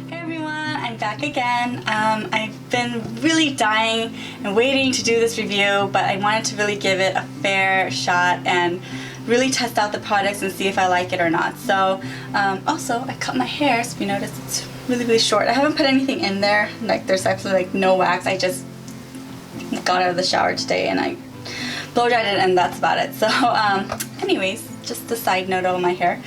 Hey everyone, I'm back again. I've been really dying and waiting to do this review, but I wanted to really give it a fair shot and really test out the products and see if I like it or not. So also I cut my hair, so if you notice it's really short. I haven't put anything in there, like there's absolutely like no wax. I just got out of the shower today and I blow dried it and that's about it. So anyways, just a side note on my hair.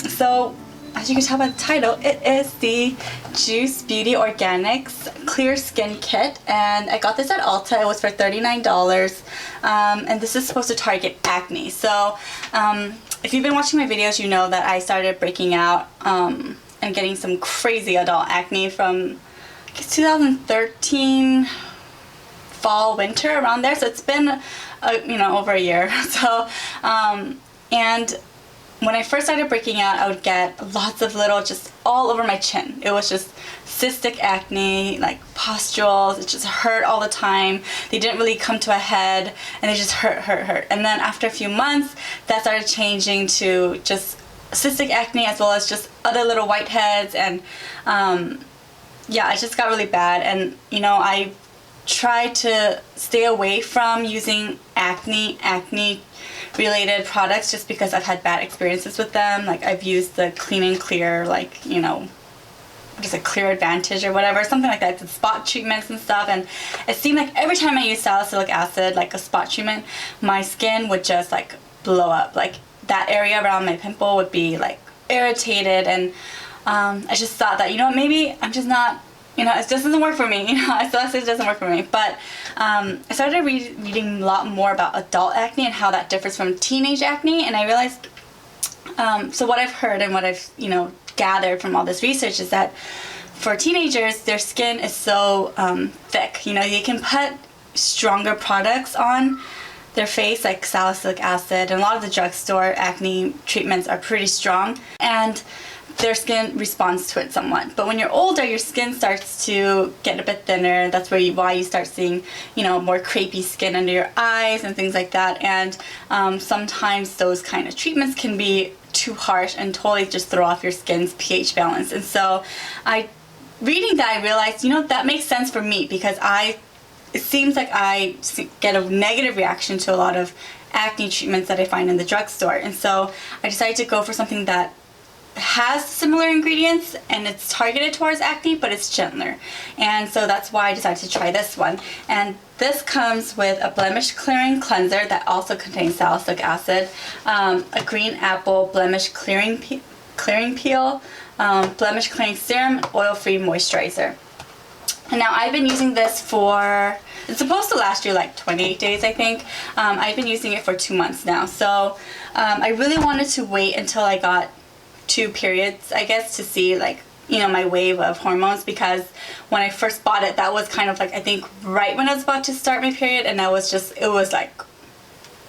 So as you can tell by the title, it is the Juice Beauty Organics Clear Skin Kit, and I got this at Ulta. It was for $39, and this is supposed to target acne. So if you've been watching my videos, you know that I started breaking out and getting some crazy adult acne from, I guess, 2013 fall, winter, around there. So it's been over a year. So and when I first started breaking out, I would get lots of little, just all over my chin. It was just cystic acne, like pustules. It just hurt all the time. They didn't really come to a head, and they just hurt. And then after a few months, that started changing to just cystic acne, as well as just other little whiteheads. And yeah, it just got really bad. And I tried to stay away from using acne related products just because I've had bad experiences with them. Like I've used the Clean and Clear, like what is it, Clear Advantage or whatever, something like that, the spot treatments and stuff, and it seemed like every time I used salicylic acid, like a spot treatment, my skin would just like blow up. Like that area around my pimple would be like irritated, and I just thought that maybe I'm just not, it just doesn't work for me. Salicylic doesn't work for me. But I started reading a lot more about adult acne and how that differs from teenage acne, and I realized, so what I've heard and what I've gathered from all this research is that for teenagers, their skin is so thick. They can put stronger products on their face, like salicylic acid, and a lot of the drugstore acne treatments are pretty strong, and their skin responds to it somewhat. But when you're older, your skin starts to get a bit thinner. That's why you start seeing, more crepey skin under your eyes and things like that. And sometimes those kind of treatments can be too harsh and totally just throw off your skin's pH balance. And so reading that, I realized, that makes sense for me, because it seems like I get a negative reaction to a lot of acne treatments that I find in the drugstore. And so I decided to go for something that has similar ingredients and it's targeted towards acne, but it's gentler. And so that's why I decided to try this one. And this comes with a blemish clearing cleanser that also contains salicylic acid, a green apple blemish clearing peel, blemish clearing serum, oil-free moisturizer. And now I've been using this for, it's supposed to last you like 28 days, I think. I've been using it for 2 months now. So I really wanted to wait until I got 2 periods, I guess, to see my wave of hormones, because when I first bought it, that was kind of like, I think, right when I was about to start my period, and it was like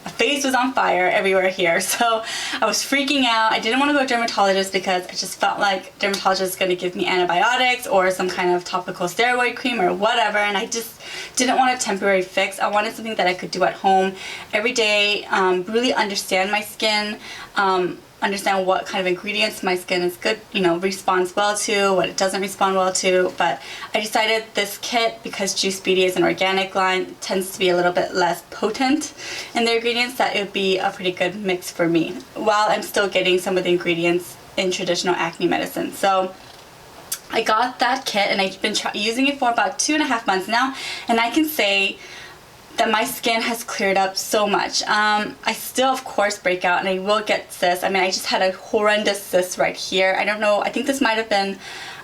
my face was on fire everywhere here. So I was freaking out. I didn't want to go to a dermatologist because I just felt like dermatologist is going to give me antibiotics or some kind of topical steroid cream or whatever, and I just didn't want a temporary fix. I wanted something that I could do at home every day, really understand my skin, understand what kind of ingredients my skin is good, responds well to, what it doesn't respond well to. But I decided this kit, because Juice Beauty is an organic line, tends to be a little bit less potent in their ingredients, that it would be a pretty good mix for me, while I'm still getting some of the ingredients in traditional acne medicine. So I got that kit, and I've been using it for about 2.5 months now, and I can say that my skin has cleared up so much. I still, of course, break out, and I will get cysts. I mean, I just had a horrendous cyst right here. I don't know, I think this might have been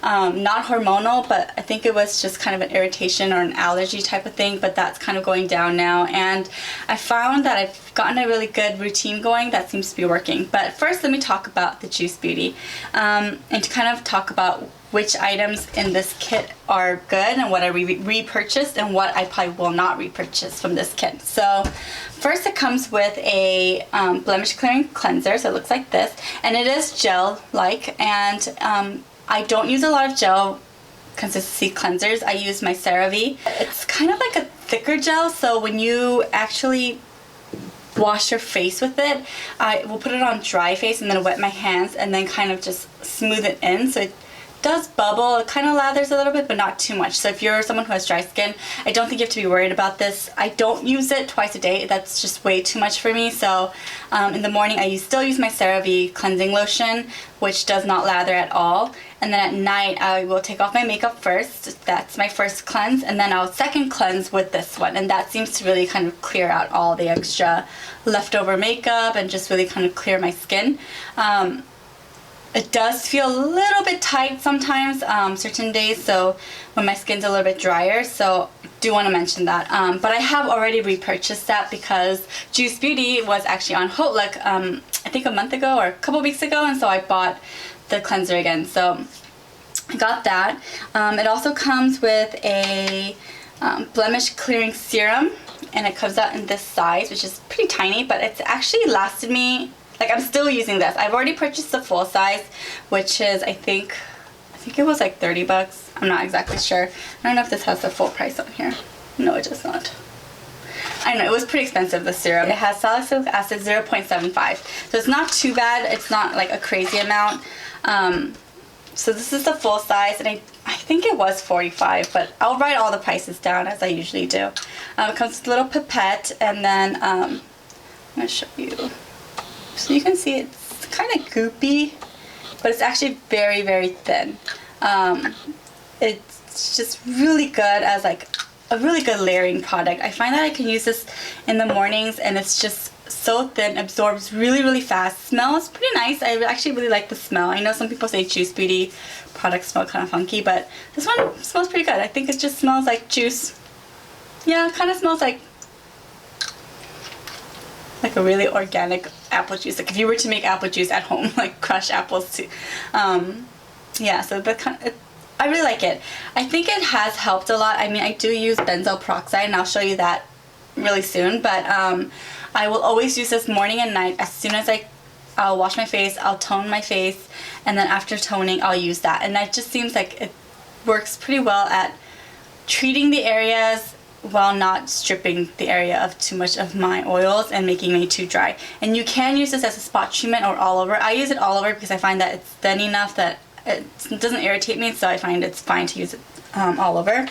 not hormonal, but I think it was just kind of an irritation or an allergy type of thing, but that's kind of going down now. And I found that I've gotten a really good routine going that seems to be working. But first, let me talk about the Juice Beauty, and to kind of talk about which items in this kit are good and what I repurchased and what I probably will not repurchase from this kit. So first, it comes with a blemish clearing cleanser, so it looks like this, and it is gel-like, and I don't use a lot of gel consistency cleansers. I use my CeraVe. It's kind of like a thicker gel, so when you actually wash your face with it, I will put it on dry face and then wet my hands and then kind of just smooth it in, so it does bubble. It kind of lathers a little bit, but not too much. So if you're someone who has dry skin, I don't think you have to be worried about this. I don't use it twice a day. That's just way too much for me. So in the morning, I still use my CeraVe cleansing lotion, which does not lather at all. And then at night, I will take off my makeup first. That's my first cleanse. And then I'll second cleanse with this one. And that seems to really kind of clear out all the extra leftover makeup and just really kind of clear my skin. It does feel a little bit tight sometimes, certain days, so when my skin's a little bit drier, so I do want to mention that. But I have already repurchased that because Juice Beauty was actually on Hotluck, I think a month ago or a couple weeks ago, and so I bought the cleanser again. So I got that. It also comes with a blemish clearing serum, and it comes out in this size, which is pretty tiny, but it's actually lasted me. Like, I'm still using this. I've already purchased the full size, which is, I think it was like 30 bucks. I'm not exactly sure. I don't know if this has the full price on here. No, it does not. I don't know, it was pretty expensive, the serum. It has salicylic acid 0.75. So it's not too bad. It's not like a crazy amount. So this is the full size, and I think it was 45, but I'll write all the prices down as I usually do. It comes with a little pipette, and then I'm going to show you. So you can see it's kind of goopy, but it's actually very, very thin. It's just really good as like a really good layering product. I find that I can use this in the mornings, and it's just so thin, absorbs really, really fast. Smells pretty nice. I actually really like the smell. I know some people say Juice Beauty products smell kind of funky, but this one smells pretty good. I think it just smells like juice. Yeah, it kind of smells like a really organic apple juice. Like if you were to make apple juice at home, like crush apples too. Yeah, so I really like it. I think it has helped a lot. I mean, I do use benzoyl peroxide, and I'll show you that really soon, but I will always use this morning and night. As soon as I'll wash my face, I'll tone my face, and then after toning, I'll use that. And that just seems like it works pretty well at treating the areas while not stripping the area of too much of my oils and making me too dry. And you can use this as a spot treatment or all over. I use it all over because I find that it's thin enough that it doesn't irritate me, so I find it's fine to use it all over.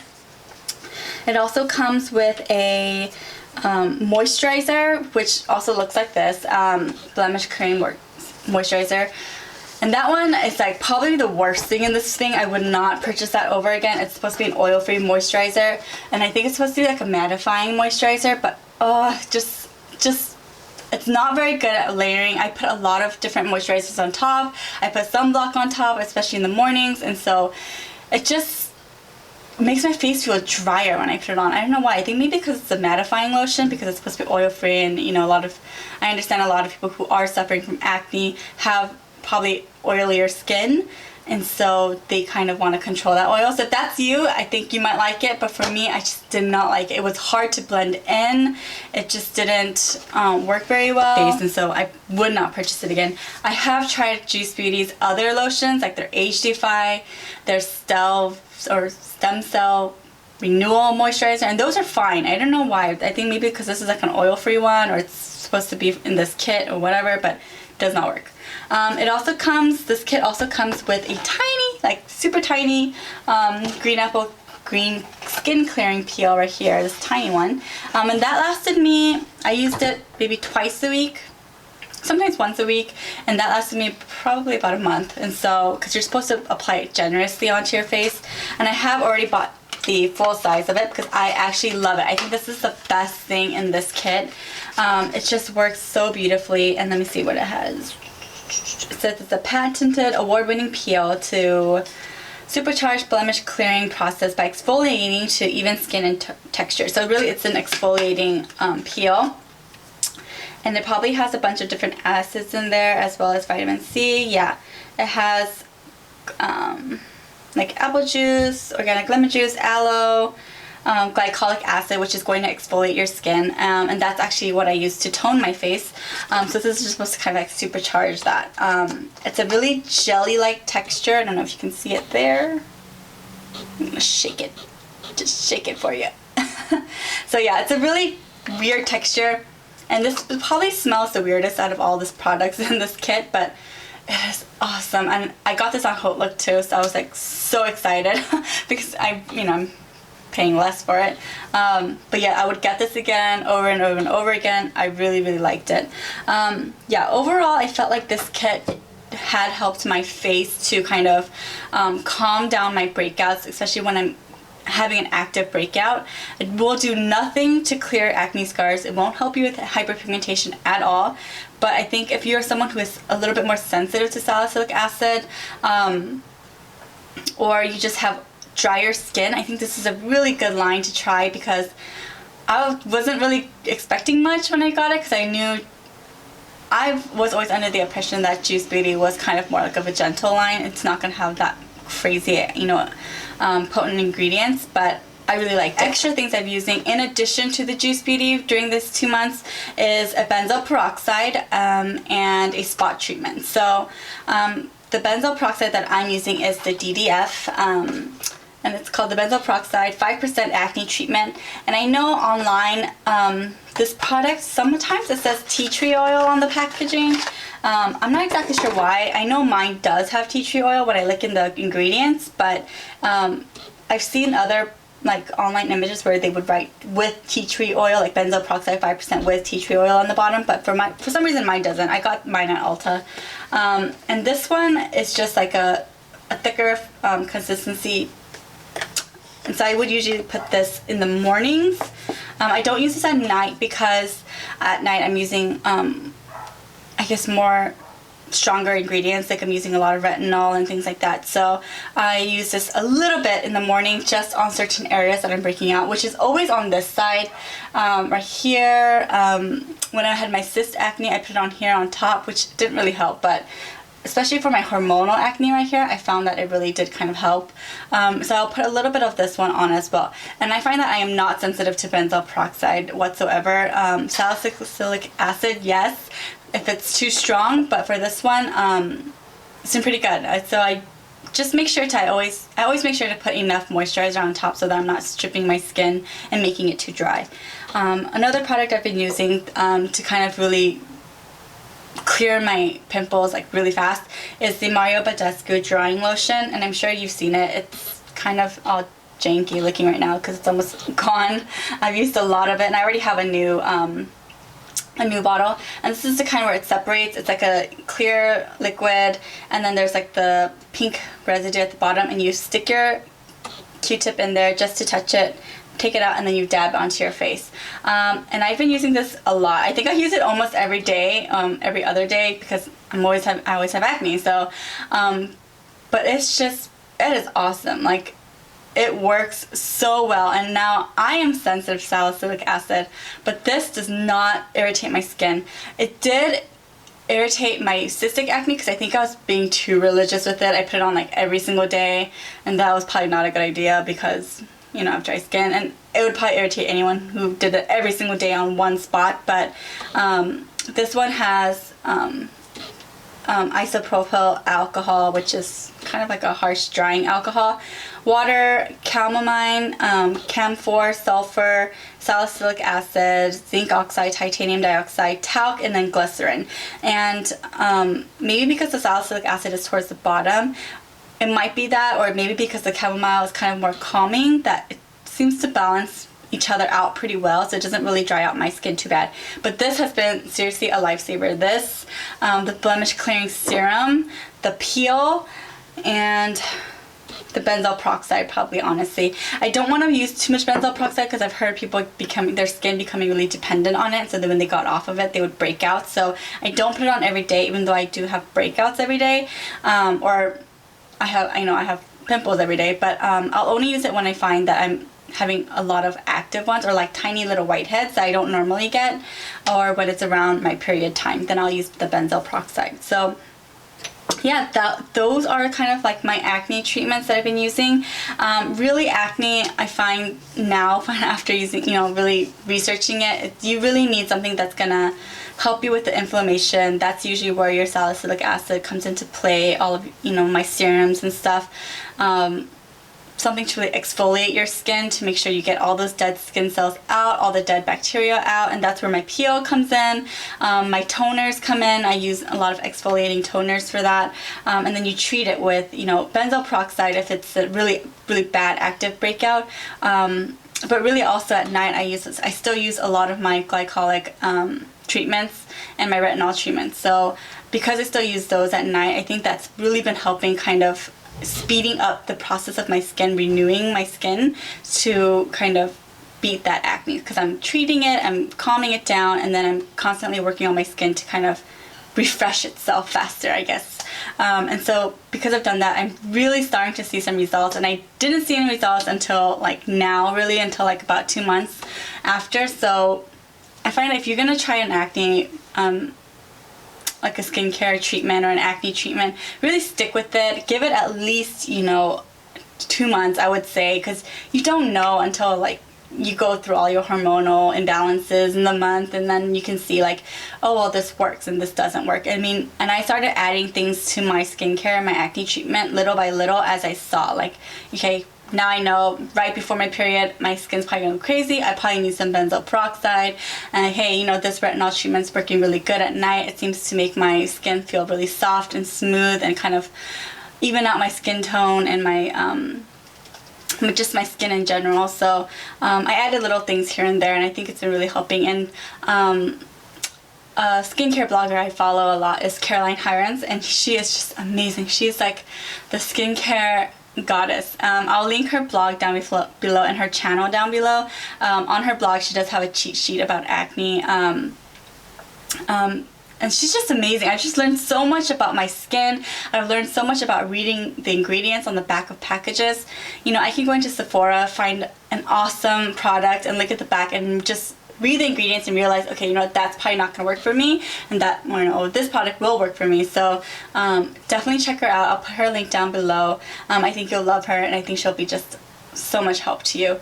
It also comes with a moisturizer, which also looks like this, Blemish Cream Moisturizer. And that one is like probably the worst thing in this thing. I would not purchase that over again. It's supposed to be an oil-free moisturizer, and I think it's supposed to be like a mattifying moisturizer, but just it's not very good at layering. I put a lot of different moisturizers on top. I put sunblock on top, especially in the mornings, and so it just makes my face feel drier when I put it on. I don't know why. I think maybe because it's a mattifying lotion, because it's supposed to be oil-free, and you know, I understand a lot of people who are suffering from acne have probably oilier skin, and so they kind of want to control that oil. So if that's you, I think you might like it, but for me, I just did not like it. It was hard to blend in. It just didn't work very well, and so I would not purchase it again. I have tried Juice Beauty's other lotions, like their Age Defy, their Stem Cell Renewal Moisturizer, and those are fine. I don't know why. I think maybe because this is like an oil-free one, or it's supposed to be in this kit or whatever, but it does not work. This kit also comes with a tiny, like super tiny green skin clearing peel right here, this tiny one. And that lasted me, I used it maybe twice a week, sometimes once a week, and that lasted me probably about a month. And so, because you're supposed to apply it generously onto your face, and I have already bought the full size of it because I actually love it. I think this is the best thing in this kit. It just works so beautifully, and let me see what it has. It says it's a patented award-winning peel to supercharge blemish clearing process by exfoliating to even skin and texture. So really it's an exfoliating peel. And it probably has a bunch of different acids in there as well as vitamin C. Yeah, it has like apple juice, organic lemon juice, aloe, glycolic acid, which is going to exfoliate your skin, and that's actually what I use to tone my face. So this is just supposed to kind of like supercharge that. It's a really jelly-like texture. I don't know if you can see it there. I'm gonna shake it, just shake it for you. So yeah, it's a really weird texture, and this probably smells the weirdest out of all these products in this kit, but It is awesome, and I got this on Hotlook too, so I was like so excited because I'm paying less for it. But yeah, I would get this again over and over and over again. I really, really liked it. Yeah, overall, I felt like this kit had helped my face to kind of calm down my breakouts, especially when I'm having an active breakout. It will do nothing to clear acne scars. It won't help you with hyperpigmentation at all. But I think if you're someone who is a little bit more sensitive to salicylic acid, or you just have drier skin, I think this is a really good line to try, because I wasn't really expecting much when I got it, because I was always under the impression that Juice Beauty was kind of more like of a gentle line. It's not going to have that crazy, potent ingredients, but I really like it. Extra things I'm using in addition to the Juice Beauty during this 2 months is a benzoyl peroxide and a spot treatment. So the benzoyl peroxide that I'm using is the DDF, and it's called the benzoyl peroxide 5% acne treatment. And I know online this product, sometimes it says tea tree oil on the packaging. I'm not exactly sure why. I know mine does have tea tree oil when I look in the ingredients, but I've seen other online images where they would write with tea tree oil, like benzoyl peroxide 5% with tea tree oil on the bottom, but for some reason mine doesn't. I got mine at Ulta. And this one is just like a thicker consistency. And so I would usually put this in the mornings. I don't use this at night because at night I'm using, I guess, more stronger ingredients. Like I'm using a lot of retinol and things like that. So I use this a little bit in the morning just on certain areas that I'm breaking out, which is always on this side. Right here, when I had my cyst acne, I put it on here on top, which didn't really help, but especially for my hormonal acne right here, I found that it really did kind of help. So I'll put a little bit of this one on as well. And I find that I am not sensitive to benzoyl peroxide whatsoever. Salicylic acid, yes, if it's too strong, but for this one, it's been pretty good. So I just make sure to, I always make sure to put enough moisturizer on top so that I'm not stripping my skin and making it too dry. Another product I've been using to kind of really clear my pimples like really fast is the Badescu drying lotion, and I'm sure you've seen it. It's kind of all janky looking right now because it's almost gone. I've used a lot of it, and I already have a new bottle, and this is the kind where it separates. It's like a clear liquid, and then there's like the pink residue at the bottom, and you stick your Q-tip in there just to touch it, take it out, and then you dab onto your face. And I've been using this a lot. I think I use it almost every day, every other day, because I always have acne. So, but it is awesome. Like, it works so well. And now I am sensitive to salicylic acid, but this does not irritate my skin. It did irritate my cystic acne because I think I was being too religious with it. I put it on like every single day, and that was probably not a good idea because I have dry skin, and it would probably irritate anyone who did it every single day on one spot. But this one has isopropyl alcohol, which is kind of like a harsh drying alcohol, water, calamine, camphor, sulfur, salicylic acid, zinc oxide, titanium dioxide, talc, and then glycerin. And maybe because the salicylic acid is towards the bottom, it might be that, or maybe because the chamomile is kind of more calming, that it seems to balance each other out pretty well, so it doesn't really dry out my skin too bad. But this has been seriously a lifesaver. This, the Blemish Clearing Serum, the peel, and the benzoyl peroxide, probably, honestly. I don't want to use too much benzoyl peroxide because I've heard people their skin becoming really dependent on it, so that when they got off of it, they would break out. So I don't put it on every day, even though I do have breakouts every day, or I have pimples every day, but I'll only use it when I find that I'm having a lot of active ones, or like tiny little whiteheads that I don't normally get, or when it's around my period time, then I'll use the benzoyl peroxide. So yeah, those are kind of like my acne treatments that I've been using. Really, acne, I find now, after using, really researching it, you really need something that's gonna help you with the inflammation. That's usually where your salicylic acid comes into play, all of, my serums and stuff. something to really exfoliate your skin to make sure you get all those dead skin cells out, all the dead bacteria out, and that's where my peel comes in. My toners come in. I use a lot of exfoliating toners for that. And then you treat it with, you know, benzoyl peroxide if it's a really, really bad active breakout. But really also at night I still use a lot of my glycolic treatments and my retinol treatments. So because I still use those at night, I think that's really been helping kind of speeding up the process of my skin, renewing my skin to kind of beat that acne, because I'm treating it, I'm calming it down, and then I'm constantly working on my skin to kind of refresh itself faster, I guess. And so because I've done that, I'm really starting to see some results, and I didn't see any results until like now, really until like about 2 months after. So I find that if you're gonna try an acne like a skincare treatment or an acne treatment, really stick with it. Give it at least, you know, 2 months, I would say, because you don't know until like you go through all your hormonal imbalances in the month, and then you can see like, oh well, this works and this doesn't work. I mean, and I started adding things to my skincare, my acne treatment, little by little as I saw, like, okay, now I know right before my period my skin's probably going crazy, I probably need some benzoyl peroxide, and hey, you know, this retinol treatment's working really good at night. It seems to make my skin feel really soft and smooth and kind of even out my skin tone and my just my skin in general. So I added little things here and there, and I think it's been really helping. And a skincare blogger I follow a lot is Caroline Hirons, and she is just amazing. She's like the skincare goddess. I'll link her blog down below and her channel down below. On her blog she does have a cheat sheet about acne, and she's just amazing. I just learned so much about my skin. I've learned so much about reading the ingredients on the back of packages. You know, I can go into Sephora, find an awesome product, and look at the back and just read the ingredients and realize, okay, you know what, that's probably not going to work for me, and that, you know, this product will work for me. So definitely check her out. I'll put her link down below. I think you'll love her, and I think she'll be just so much help to you.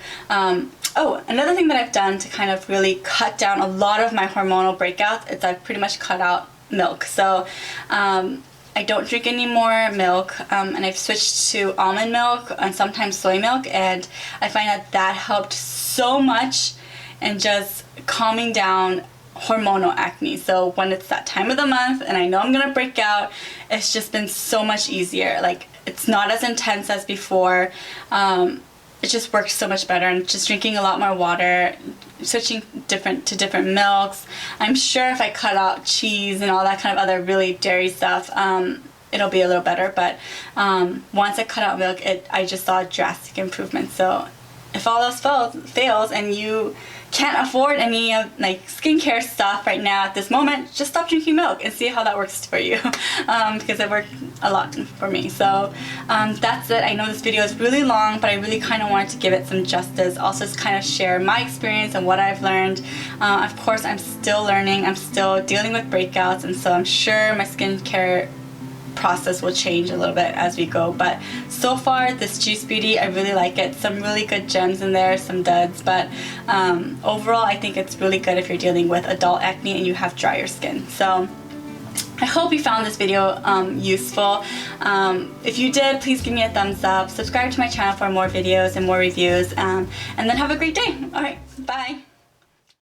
Oh, another thing that I've done to kind of really cut down a lot of my hormonal breakouts is I've pretty much cut out milk. So I don't drink any more milk, and I've switched to almond milk and sometimes soy milk, and I find that that helped so much in just calming down hormonal acne. So when it's that time of the month and I know I'm gonna break out, it's just been so much easier. Like, it's not as intense as before. It just works so much better, and just drinking a lot more water, switching to different milks. I'm sure if I cut out cheese and all that kind of other really dairy stuff, it'll be a little better. But once I cut out milk, I just saw a drastic improvement. So if all else fails and you can't afford any like skincare stuff right now at this moment, just stop drinking milk and see how that works for you, because it worked a lot for me. So that's it. I know this video is really long, but I really kind of wanted to give it some justice, also just kind of share my experience and what I've learned. Of course, I'm still learning, I'm still dealing with breakouts, and so I'm sure my skincare process will change a little bit as we go. But so far, this Juice Beauty, I really like it. Some really good gems in there, some duds, but overall I think it's really good if you're dealing with adult acne and you have drier skin. So I hope you found this video useful. If you did, please give me a thumbs up, subscribe to my channel for more videos and more reviews, and then have a great day. Alright, bye!